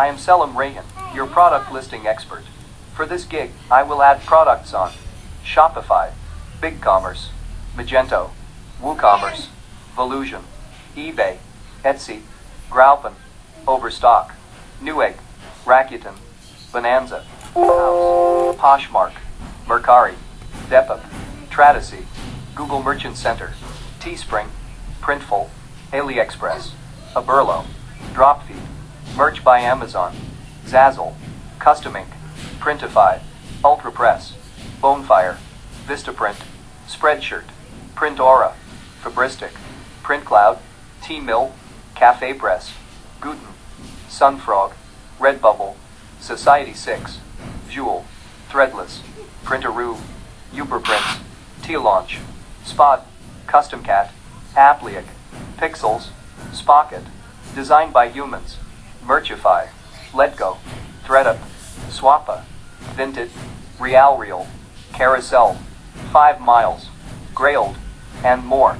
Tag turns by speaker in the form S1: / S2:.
S1: I am Selim Rayhan, your product listing expert. For this gig, I will add products on Shopify, BigCommerce, Magento, WooCommerce, Volusion, eBay, Etsy, Groupon, Overstock, Newegg, Rakuten, Bonanza, House, Poshmark, Mercari, Depop, Tradici, Google Merchant Center, Teespring, Printful, AliExpress, Aberlo, Dropfeed, Merch by Amazon, Zazzle, Custom Ink, Printify, UltraPress, Bonefire, Vistaprint, Spreadshirt, Printaura, Fabristic, PrintCloud, T-Mill, CafePress, Guten, Sunfrog, Redbubble, Society6, Jewel, Threadless, Printaroo, Uberprints, T-Launch, Spot, CustomCat, Applique, Pixels, Spocket, Designed by Humans, Merchify, Letgo, ThreadUp, Swappa, Vinted, RealReal, Carousel, 5 Miles, Grailed, and more.